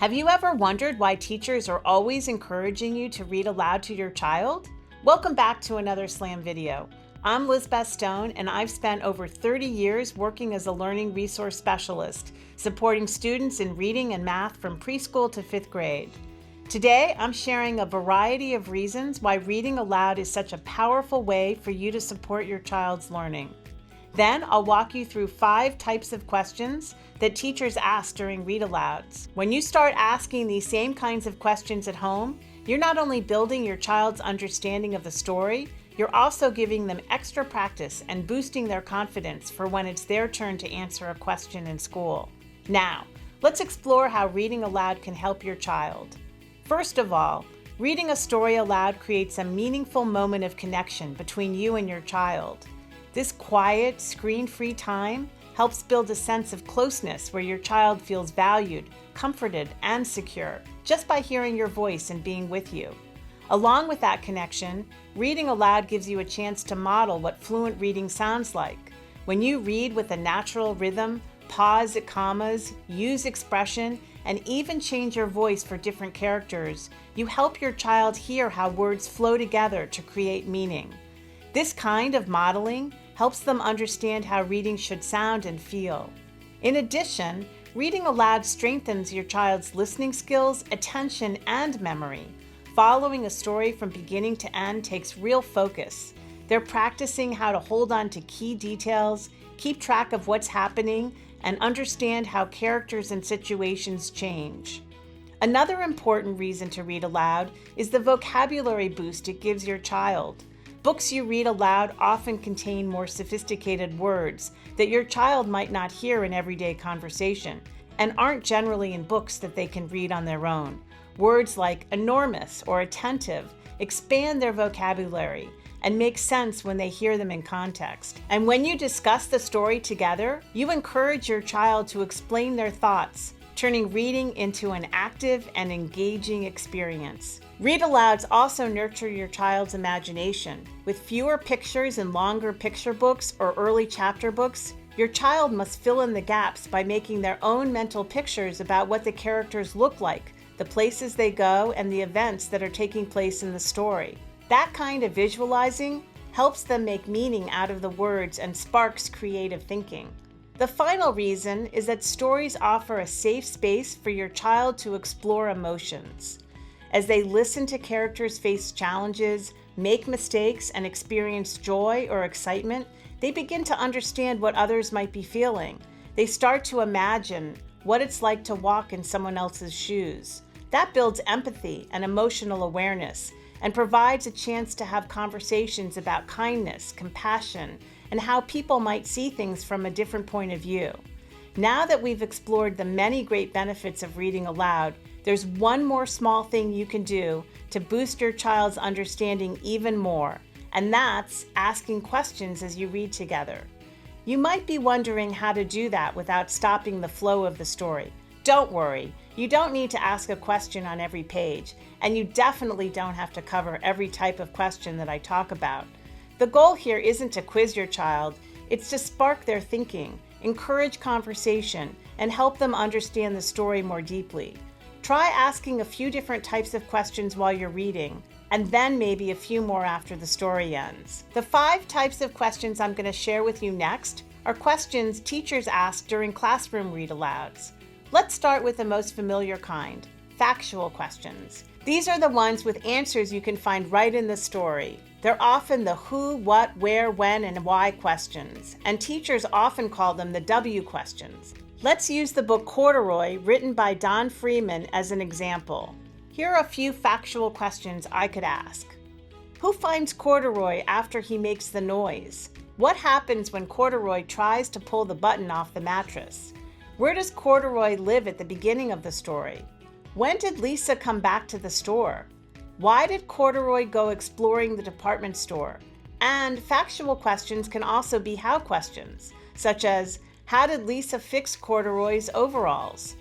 Have you ever wondered why teachers are always encouraging you to read aloud to your child? Welcome back to another Slam video. I'm Lizbeth Stone, and I've spent over 30 years working as a learning resource specialist, supporting students in reading and math from preschool to 5th grade. Today, I'm sharing a variety of reasons why reading aloud is such a powerful way for you to support your child's learning. Then I'll walk you through 5 types of questions that teachers ask during read alouds. When you start asking these same kinds of questions at home, you're not only building your child's understanding of the story, you're also giving them extra practice and boosting their confidence for when it's their turn to answer a question in school. Now, let's explore how reading aloud can help your child. First of all, reading a story aloud creates a meaningful moment of connection between you and your child. This quiet, screen-free time helps build a sense of closeness where your child feels valued, comforted, and secure just by hearing your voice and being with you. Along with that connection, reading aloud gives you a chance to model what fluent reading sounds like. When you read with a natural rhythm, pause at commas, use expression, and even change your voice for different characters, you help your child hear how words flow together to create meaning. This kind of modeling helps them understand how reading should sound and feel. In addition, reading aloud strengthens your child's listening skills, attention, and memory. Following a story from beginning to end takes real focus. They're practicing how to hold on to key details, keep track of what's happening, and understand how characters and situations change. Another important reason to read aloud is the vocabulary boost it gives your child. Books you read aloud often contain more sophisticated words that your child might not hear in everyday conversation and aren't generally in books that they can read on their own. Words like enormous or attentive expand their vocabulary and make sense when they hear them in context. And when you discuss the story together, you encourage your child to explain their thoughts, turning reading into an active and engaging experience. Read alouds also nurture your child's imagination. With fewer pictures and longer picture books or early chapter books, your child must fill in the gaps by making their own mental pictures about what the characters look like, the places they go, and the events that are taking place in the story. That kind of visualizing helps them make meaning out of the words and sparks creative thinking. The final reason is that stories offer a safe space for your child to explore emotions. As they listen to characters face challenges, make mistakes, and experience joy or excitement, they begin to understand what others might be feeling. They start to imagine what it's like to walk in someone else's shoes. That builds empathy and emotional awareness and provides a chance to have conversations about kindness, compassion, and how people might see things from a different point of view. Now that we've explored the many great benefits of reading aloud, there's one more small thing you can do to boost your child's understanding even more, and that's asking questions as you read together. You might be wondering how to do that without stopping the flow of the story. Don't worry, you don't need to ask a question on every page, and you definitely don't have to cover every type of question that I talk about. The goal here isn't to quiz your child, it's to spark their thinking, encourage conversation, and help them understand the story more deeply. Try asking a few different types of questions while you're reading, and then maybe a few more after the story ends. The 5 types of questions I'm going to share with you next are questions teachers ask during classroom read alouds. Let's start with the most familiar kind, factual questions. These are the ones with answers you can find right in the story. They're often the who, what, where, when, and why questions, and teachers often call them the W questions. Let's use the book Corduroy, written by Don Freeman, as an example. Here are a few factual questions I could ask. Who finds Corduroy after he makes the noise? What happens when Corduroy tries to pull the button off the mattress? Where does Corduroy live at the beginning of the story? When did Lisa come back to the store? Why did Corduroy go exploring the department store? And factual questions can also be how questions, such as, how did Lisa fix Corduroy's overalls?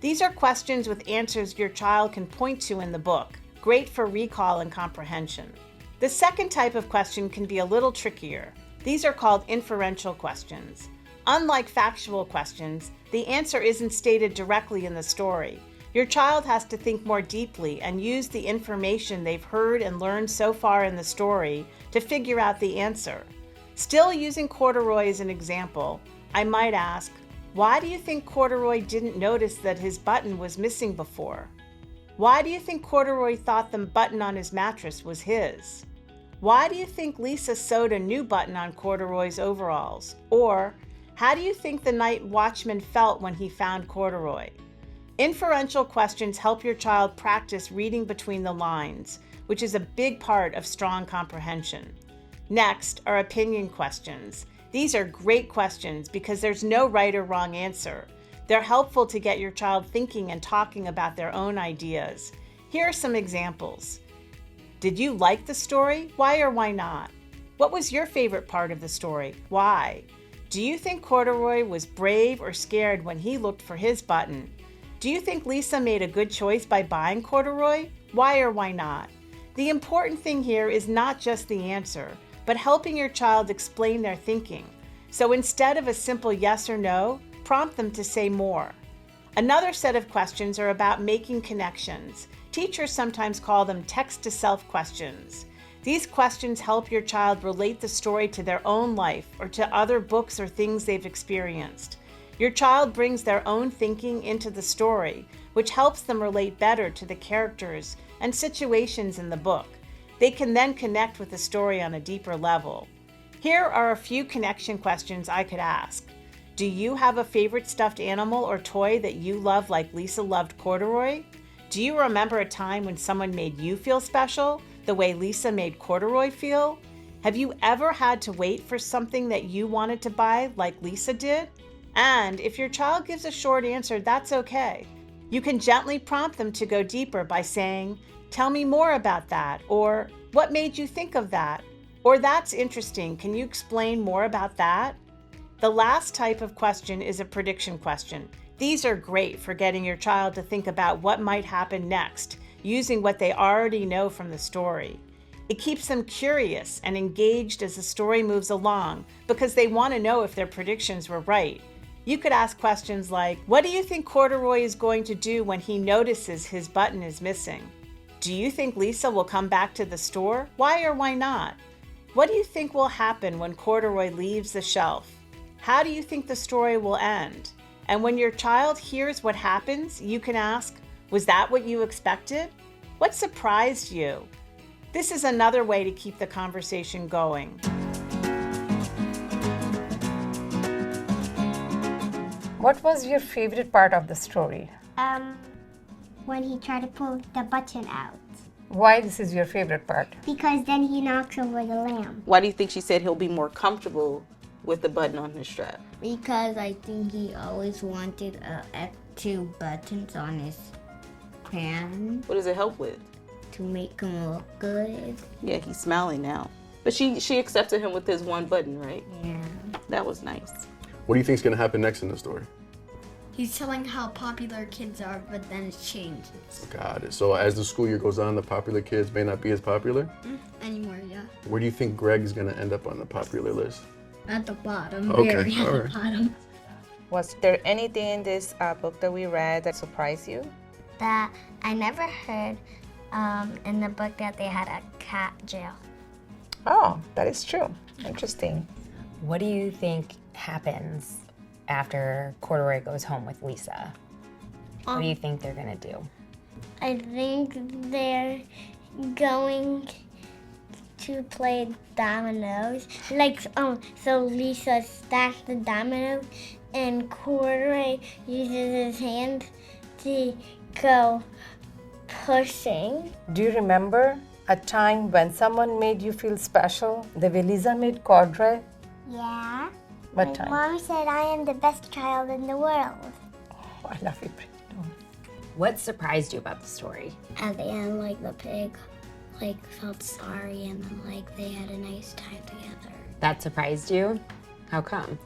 These are questions with answers your child can point to in the book, great for recall and comprehension. The second type of question can be a little trickier. These are called inferential questions. Unlike factual questions, the answer isn't stated directly in the story. Your child has to think more deeply and use the information they've heard and learned so far in the story to figure out the answer. Still using Corduroy as an example, I might ask, why do you think Corduroy didn't notice that his button was missing before? Why do you think Corduroy thought the button on his mattress was his? Why do you think Lisa sewed a new button on Corduroy's overalls? Or, how do you think the night watchman felt when he found Corduroy? Inferential questions help your child practice reading between the lines, which is a big part of strong comprehension. Next are opinion questions. These are great questions because there's no right or wrong answer. They're helpful to get your child thinking and talking about their own ideas. Here are some examples. Did you like the story? Why or why not? What was your favorite part of the story? Why? Do you think Corduroy was brave or scared when he looked for his button? Do you think Lisa made a good choice by buying Corduroy? Why or why not? The important thing here is not just the answer, but helping your child explain their thinking. So instead of a simple yes or no, prompt them to say more. Another set of questions are about making connections. Teachers sometimes call them text-to-self questions. These questions help your child relate the story to their own life or to other books or things they've experienced. Your child brings their own thinking into the story, which helps them relate better to the characters and situations in the book. They can then connect with the story on a deeper level. Here are a few connection questions I could ask. Do you have a favorite stuffed animal or toy that you love like Lisa loved Corduroy? Do you remember a time when someone made you feel special, the way Lisa made Corduroy feel? Have you ever had to wait for something that you wanted to buy like Lisa did? And if your child gives a short answer, that's okay. You can gently prompt them to go deeper by saying, "Tell me more about that," or "What made you think of that?" Or "That's interesting, can you explain more about that?" The last type of question is a prediction question. These are great for getting your child to think about what might happen next, using what they already know from the story. It keeps them curious and engaged as the story moves along because they want to know if their predictions were right. You could ask questions like, what do you think Corduroy is going to do when he notices his button is missing? Do you think Lisa will come back to the store? Why or why not? What do you think will happen when Corduroy leaves the shelf? How do you think the story will end? And when your child hears what happens, you can ask, was that what you expected? What surprised you? This is another way to keep the conversation going. What was your favorite part of the story? When he tried to pull the button out. Why this is your favorite part? Because then he knocks over the lamp. Why do you think she said he'll be more comfortable with the button on his strap? Because I think he always wanted two buttons on his pants What does it help with? to make him look good. Yeah, he's smiling now. But she accepted him with his one button, right? Yeah. That was nice. What do you think is going to happen next in the story? He's telling how popular kids are, but then it changes. Got it. So as the school year goes on, the popular kids may not be as popular? Anymore, yeah. Where do you think Greg's going to end up on the popular list? At the bottom, Okay, very at all the right. bottom. Was there anything in this book that we read that surprised you? That I never heard in the book that they had a cat jail. Oh, that is true. Interesting. What do you think happens after Corduroy goes home with Lisa? What do you think they're gonna do? I think they're going to play dominoes. So Lisa stacks the dominoes and Corduroy uses his hand to go pushing. Do you remember a time when someone made you feel special? The way Lisa made Corduroy? Yeah. What My time? mom said I am the best child in the world. Oh, I love you, Brittany. What surprised you about the story? At the end, the pig, felt sorry, and then, they had a nice time together. That surprised you? How come?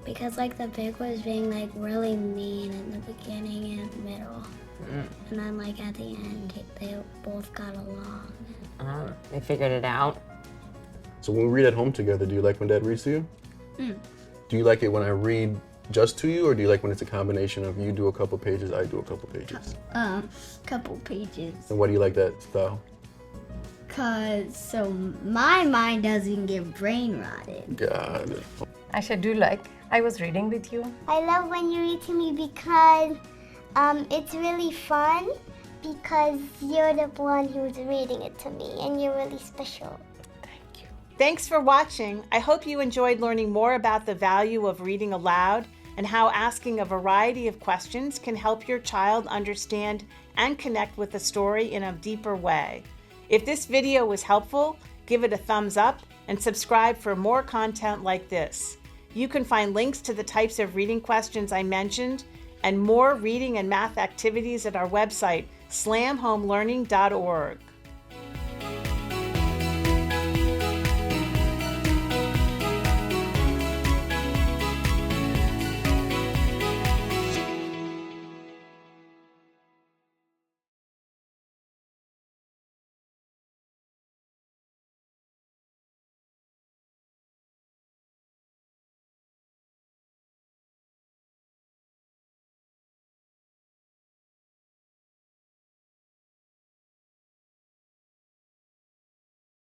Because, the pig was being, really mean in the beginning and middle. And then, at the end, they both got along. They figured it out. So when we read at home together, do you like when Dad reads to you? Do you like it when I read just to you, or do you like when it's a combination of you do a couple pages, I do a couple pages? Couple pages. And why do you like that style? So my mind doesn't get brain rotted. Got it. Aisha, do you like I was reading with you? I love when you read to me because it's really fun because you're the one who's reading it to me and you're really special. Thanks for watching. I hope you enjoyed learning more about the value of reading aloud and how asking a variety of questions can help your child understand and connect with the story in a deeper way. If this video was helpful, give it a thumbs up and subscribe for more content like this. You can find links to the types of reading questions I mentioned and more reading and math activities at our website, slamhomelearning.org.